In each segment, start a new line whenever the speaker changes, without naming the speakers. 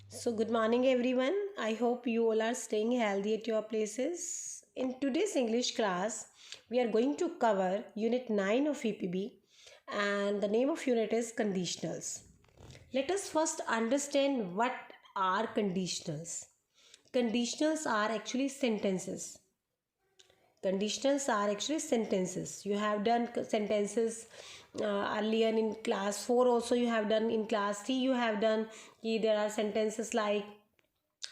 So, good morning, everyone. I hope you all are staying healthy at your places. In today's English class, we are going to cover Unit 9 of EPB, and the name of unit is Conditionals. Let us first understand what are conditionals. Conditionals are actually sentences. Conditionals are actually sentences. You have done sentences earlier in class 4, also you have done in class 3, you have done there are sentences like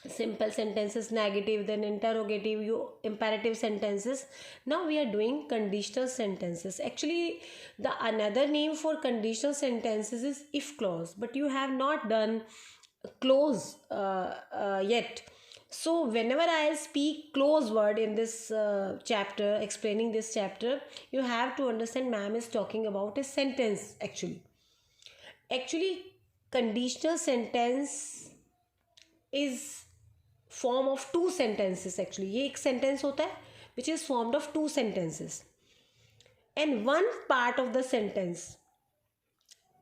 simple sentences, negative, then interrogative, you imperative sentences. Now we are doing conditional sentences. Actually, the another name for conditional sentences is if clause, but you have not done clause yet. So whenever I speak clause word in this chapter, explaining this chapter, you have to understand ma'am is talking about a sentence. Actually conditional sentence is form of two sentences. Actually ये एक sentence होता है which is formed of two sentences, and one part of the sentence.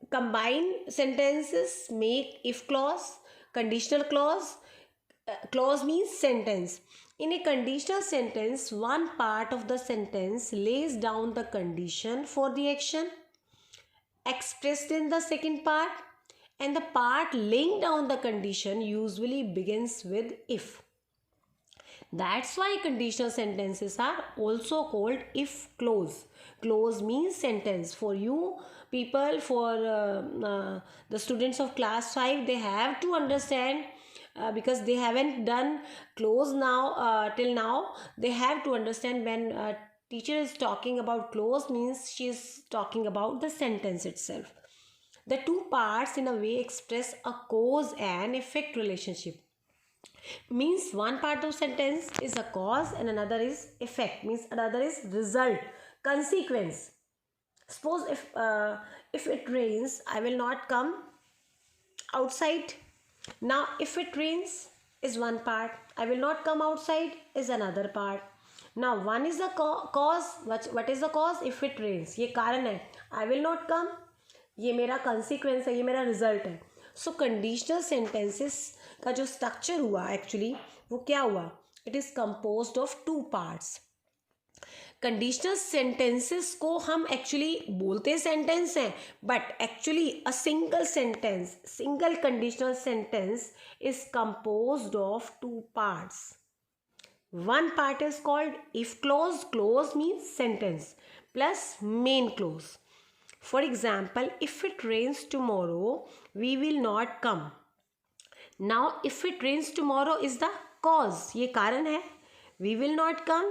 Combined sentences make if clause, conditional clause. Clause means sentence. In a conditional sentence, one part of the sentence lays down the condition for the action expressed in the second part, and the part laying down the condition usually begins with if. That's why conditional sentences are also called if clause. Clause means sentence. For you people, for the students of class 5, they have to understand because they haven't done clause now till now. They have to understand when teacher is talking about clause means she is talking about the sentence itself. The two parts in a way express a cause and effect relationship. Means one part of sentence is a cause and another is effect, means another is result, consequence. Suppose if it rains, I will not come outside. Now if it rains is one part, I will not come outside is another part. Now one is the cause. What is the cause? If it rains, ये कारण है. I will not come, ये मेरा consequence है, ये मेरा result है. सो conditional sentences का जो स्ट्रक्चर हुआ एक्चुअली वो क्या हुआ? It is composed of two parts. Conditional sentences को हम एक्चुअली बोलते सेंटेंस हैं, but actually a single sentence, single conditional sentence is composed of two parts. One part is called if clause. Clause means sentence plus main clause. For example, if it rains tomorrow, we will not come. Now, if it rains tomorrow is the cause. ये कारण है. We will not come.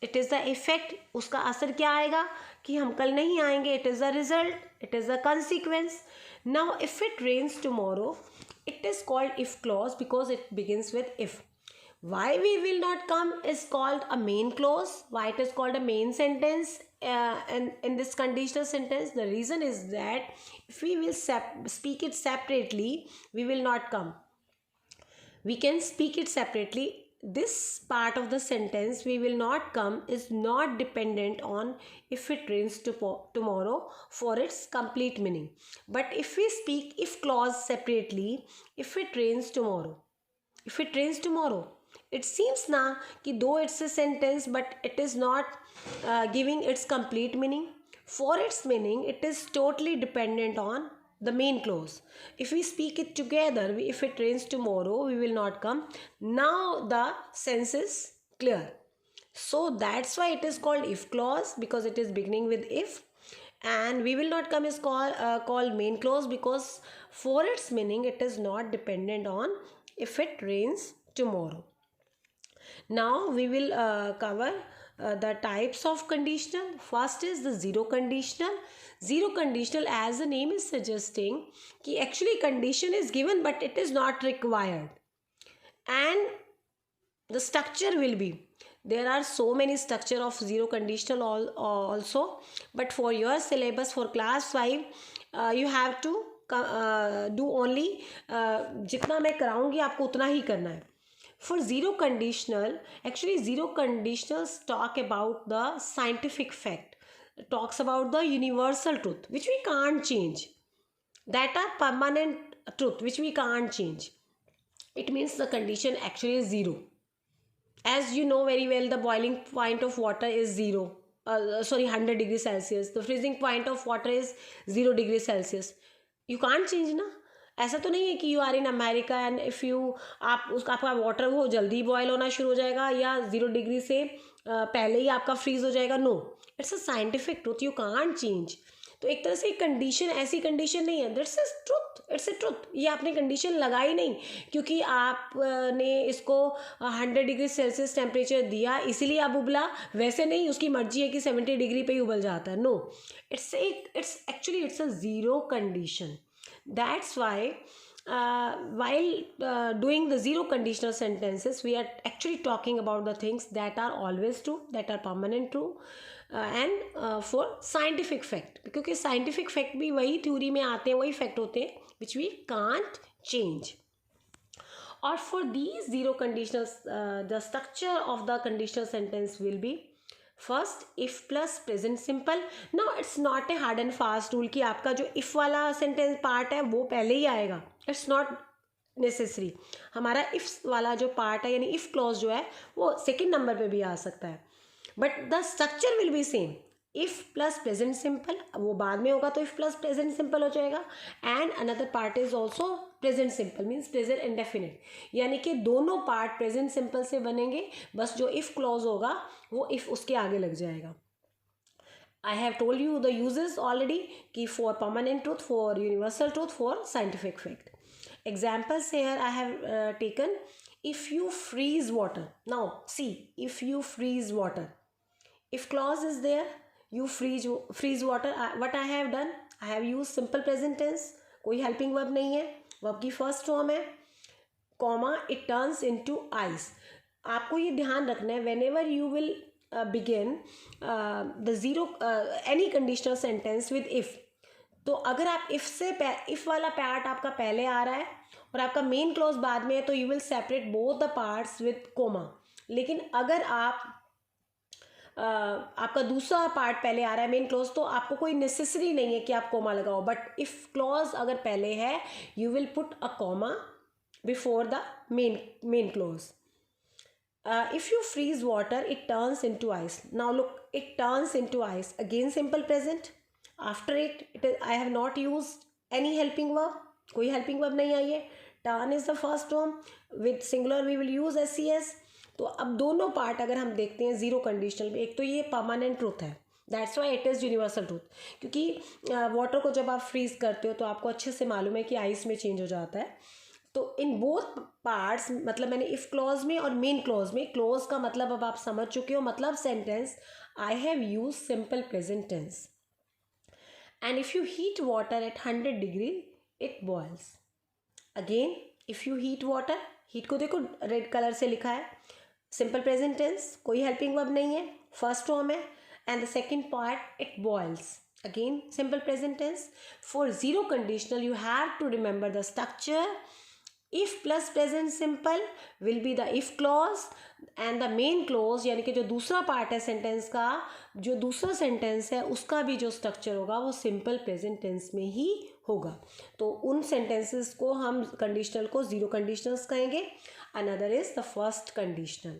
It is the effect. उसका असर क्या आएगा कि हम कल नहीं आएंगे. It is the result. It is the consequence. Now, if it rains tomorrow, it is called if clause because it begins with if. Why we will not come is called a main clause. Why it is called a main sentence and in this conditional sentence? The reason is that if we will speak it separately, we will not come. We can speak it separately. This part of the sentence we will not come is not dependent on if it rains tomorrow for its complete meaning. But if we speak if clause separately, if it rains tomorrow, if it rains tomorrow, it seems na कि though it's a sentence but it is not giving its complete meaning. For its meaning it is totally dependent on the main clause. If we speak it together, if it rains tomorrow we will not come, now the sense is clear. So that's why it is called if clause, because it is beginning with if. And we will not come is called main clause because for its meaning it is not dependent on if it rains tomorrow. Now we will cover the types of conditional. First is the zero conditional. Zero conditional, as the name is suggesting, कि actually condition is given but it is not required. And the structure will be, there are so many structure of zero conditional also, but for your syllabus for class 5 you have to do only जितना मैं कराऊंगी आपको उतना ही करना है. For zero conditional, actually zero conditionals talk about the scientific fact, talks about the universal truth which we can't change, that are permanent truth which we can't change. it means the condition actually is zero. As you know very well, the boiling point of water is 100 degrees Celsius. The freezing point of water is 0 degrees Celsius. You can't change ना. ऐसा तो नहीं है कि you are in America and if you आपका water वो जल्दी boil होना शुरू हो जाएगा या 0 डिग्री से पहले ही आपका फ्रीज हो जाएगा. No, it's a scientific truth, you can't change. तो एक तरह से कंडीशन ऐसी कंडीशन नहीं है, that's a truth, it's a truth. ये आपने कंडीशन लगाई नहीं क्योंकि आपने इसको 100 डिग्री सेल्सियस टेम्परेचर दिया इसीलिए अब उबला, वैसे नहीं उसकी मर्जी है कि 70 डिग्री पे ही उबल जाता है. No, it's actually it's a zero condition. That's why while doing the zero conditional sentences, we are actually talking about the things that are always true, that are permanent true, and for scientific fact, क्योंकि scientific fact भी वही theory में आते हैं, वही fact होते हैं which we can't change. Or for these zero conditionals, the structure of the conditional sentence will be first if plus present simple. No, it's not a hard and fast rule कि आपका जो if वाला sentence part है वो पहले ही आएगा. It's not necessary. हमारा if वाला जो पार्ट है यानी इफ़ क्लॉज जो है वो सेकेंड नंबर पे भी आ सकता है, but the structure will be same. If plus present simple, वो बाद में होगा तो इफ़ प्लस प्रेजेंट सिंपल हो जाएगा. And another part is also present simple, means present indefinite, यानी कि दोनों पार्ट प्रेजेंट सिंपल से बनेंगे, बस जो इफ़ क्लॉज होगा वो इफ़ उसके आगे लग जाएगा. I have told you the uses already कि for permanent truth, for universal truth, for scientific fact. Examples here I have taken. If you freeze water, now see, if you freeze water, if clause is there, you freeze water. What I have done, I have used simple present tense, कोई helping verb नहीं है, verb की first form है, comma it turns into ice. आपको ये ध्यान रखना है whenever you will begin the zero any conditional sentence with if. तो अगर आप if वाला पार्ट आपका पहले आ रहा है और आपका मेन क्लॉज बाद में है तो you will separate both the parts with comma. लेकिन अगर आपका दूसरा पार्ट पहले आ रहा है मेन क्लॉज, तो आपको कोई नेसेसरी नहीं है कि आप कोमा लगाओ. बट इफ़ क्लॉज अगर पहले है you will put a comma before the main clause. If you freeze water it turns into ice. Now look, it turns into ice, again simple present. After it I have not use any helping verb, कोई helping verb नहीं आई है. Turn is the first form, with singular we will use SES. तो अब दोनों part अगर हम देखते हैं जीरो कंडीशनल में, एक तो ये परमानेंट ट्रूथ है, that's why it is universal truth. क्योंकि वाटर को जब आप फ्रीज करते हो तो आपको अच्छे से मालूम है कि आइस में चेंज हो जाता है. तो इन बोथ पार्ट्स, मतलब मैंने इफ़ क्लॉज में और मेन क्लॉज में, क्लॉज का मतलब अब आप समझ चुके हो, मतलब sentence, I have use simple present tense. And if you heat water at 100 degree it boils. Again if you heat water, heat को देखो रेड कलर से लिखा है, सिंपल प्रेजेंट टेंस, कोई हेल्पिंग वर्ब नहीं है, फर्स्ट फॉर्म है. And the second part it boils, again simple present tense. For zero conditional you have to remember the structure. If plus present simple will be the if clause and the main clause, यानी कि जो दूसरा part है sentence का, जो दूसरा sentence है उसका भी जो स्ट्रक्चर होगा वो सिंपल प्रेजेंट टेंस में ही होगा. तो उन सेंटेंसेस को हम कंडीशनल को जीरो कंडीशनल्स कहेंगे. Another is the first conditional.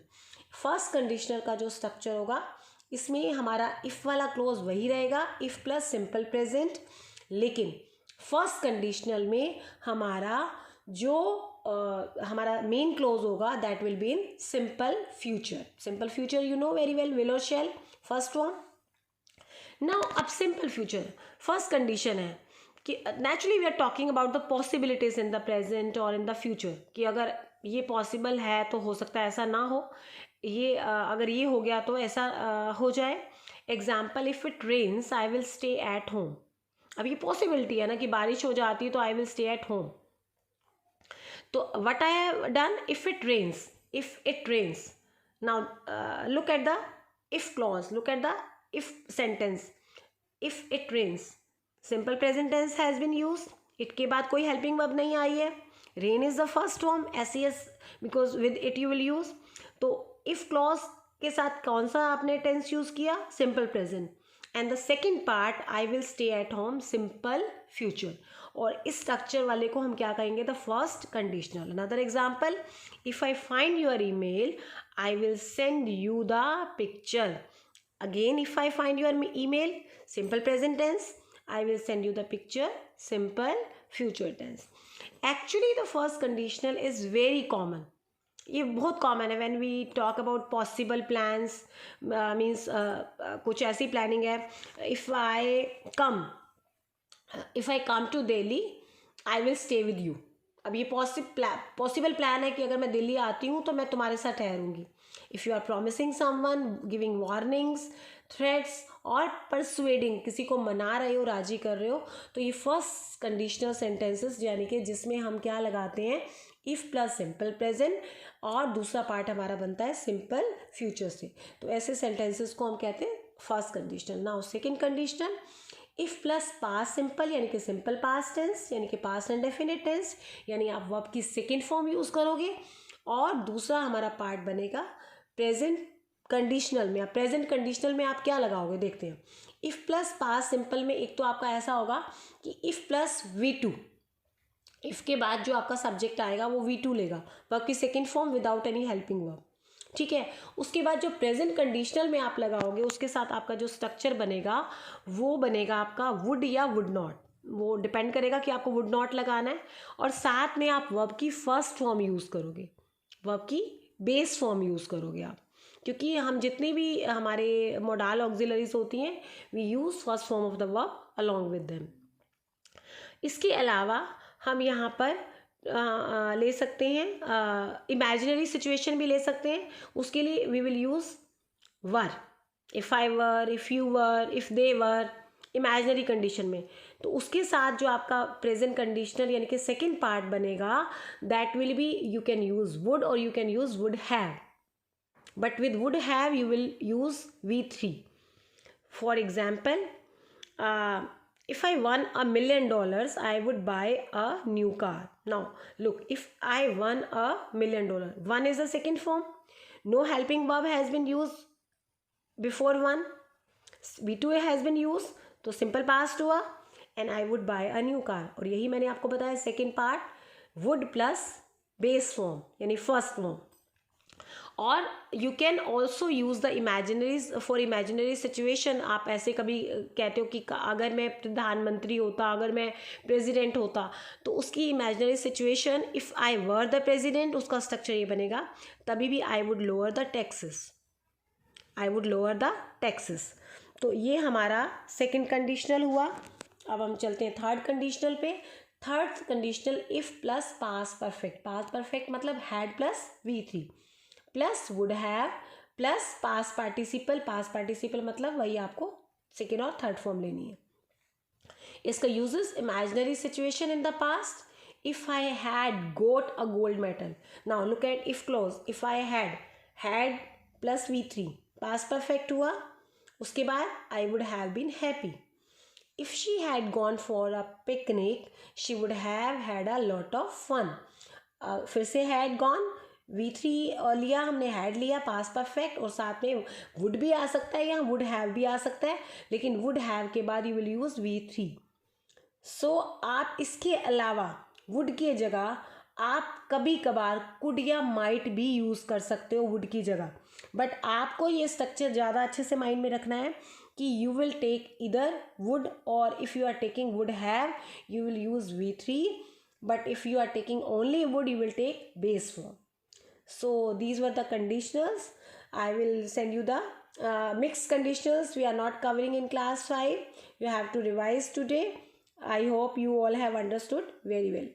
First conditional का जो स्ट्रक्चर होगा इसमें हमारा इफ़ वाला क्लोज वही रहेगा, इफ़ प्लस सिंपल प्रेजेंट. लेकिन फर्स्ट कंडीशनल में हमारा जो हमारा मेन क्लोज होगा that will be in simple future. Simple future you know very well, will और शैल, फर्स्ट वन. नाउ अब सिंपल फ्यूचर फर्स्ट कंडीशन है कि naturally we are talking about the possibilities in the present और in the future, कि अगर ये possible है तो हो सकता है ऐसा ना हो, ये अगर ये हो गया तो ऐसा हो जाए. Example, if it rains I will stay at home. अब ये पॉसिबिलिटी है ना कि बारिश हो जाती है तो I will stay at home. तो what I have done, if it rains. Now look at the if clause, look at the if sentence. If it rains, simple present tense has been use, it के बाद कोई helping verb नहीं आई है. Rain is the first form, SES, because with it you will use. तो if clause के साथ कौन सा आपने टेंस यूज किया, simple present. And the second part, I will stay at home, simple future. और इस स्ट्रक्चर वाले को हम क्या कहेंगे, the first conditional. Another example, if I find your email I will send you the picture. Again if I find your email, simple present tense, I will send you the picture, simple future tense. Actually the first conditional is very common. ये बहुत common है. When we talk about possible plans, means कुछ ऐसी planning है. If I come to Delhi I will stay with you. अब ये possible plan है कि अगर मैं दिल्ली आती हूँ तो मैं तुम्हारे साथ ठहरूंगी. If you are promising someone, giving warnings, threats और परसुएडिंग, किसी को मना रहे हो, राजी कर रहे हो, तो ये फर्स्ट कंडीशनल सेंटेंसेस यानी कि जिसमें हम क्या लगाते हैं, इफ़ प्लस सिंपल प्रेजेंट और दूसरा पार्ट हमारा बनता है सिंपल फ्यूचर से. तो ऐसे सेंटेंसेस को हम कहते हैं first conditional. Now second conditional, if plus past simple यानी कि सिंपल पास्ट टेंस यानी कि पास्ट इंडेफिनिट टेंस, यानी आप वर्ब की सेकेंड फॉर्म यूज़ करोगे. और दूसरा हमारा पार्ट बनेगा प्रेजेंट कंडीशनल में. आप प्रेजेंट कंडीशनल में आप क्या लगाओगे, देखते हैं. इफ़ प्लस पास्ट सिंपल में एक तो आपका ऐसा होगा कि इफ़ प्लस V2, इफ़ के बाद जो आपका सब्जेक्ट आएगा वो V2 लेगा, वर्ब की second form without any helping verb. ठीक है. उसके बाद जो प्रेजेंट कंडीशनल में आप लगाओगे उसके साथ आपका जो स्ट्रक्चर बनेगा वो बनेगा आपका वुड या वुड नॉट. वो डिपेंड करेगा कि आपको वुड नॉट लगाना है. और साथ में आप वर्ब की फर्स्ट फॉर्म यूज़ करोगे, वर्ब की बेस फॉर्म यूज़ करोगे आप, क्योंकि हम जितनी भी हमारे मोडाल ऑक्सिलरीज होती हैं we use first form of the verb along with them. इसके अलावा हम यहाँ पर ले सकते हैं इमेजिनरी सिचुएशन भी ले सकते हैं. उसके लिए we will use were. If I were, if you were, if they were, imaginary condition में. तो उसके साथ जो आपका प्रेजेंट कंडीशनल यानी कि सेकेंड पार्ट बनेगा that will be, you can use would और you can use would have. But with would have you will use V3. For example, if I won $1 million, I would buy a new car. Now, look, if I won $1 million, one is the second form. No helping verb has been used before one. V2 has been used, तो simple past हुआ, and I would buy a new car. और यही मैंने आपको बताया second part, would plus base form यानी first form. और you can also use the imaginaries for imaginary situation. आप ऐसे कभी कहते हो कि अगर मैं प्रधानमंत्री होता, अगर मैं प्रेसिडेंट होता, तो उसकी imaginary situation if I were the president, उसका स्ट्रक्चर ये बनेगा, तभी भी I would lower the taxes, I would lower the taxes. तो ये हमारा सेकेंड कंडीशनल हुआ. अब हम चलते हैं थर्ड कंडीशनल पे. Third conditional if plus past perfect. Past perfect मतलब had plus V3 plus would have plus past participle. Past participle मतलब वही आपको सेकेंड और थर्ड फॉर्म लेनी है. इसका usages imaginary situation in the past. If I had got a gold medal. Now look at if clause. If I had plus V3 past perfect हुआ. उसके बाद I would have been happy. If she had gone for a picnic she would have had a lot of fun. फिर से had gone, V3 लिया हमने, had लिया past perfect, और साथ में वुड भी आ सकता है या वुड हैव भी आ सकता है, लेकिन वुड हैव के बाद यू विल यूज़ V3. सो आप इसके अलावा वुड की जगह आप कभी कभार कुड या माइट भी यूज़ कर सकते हो वुड की जगह. बट आपको ये स्ट्रक्चर ज़्यादा अच्छे से माइंड में रखना है कि you will take either would, और if you are taking would have you will use V3. But if you are taking only would you will take base form. So these were the conditionals. I will send you the mixed conditionals we are not covering in class 5. You have to revise today. I hope you all have understood very well.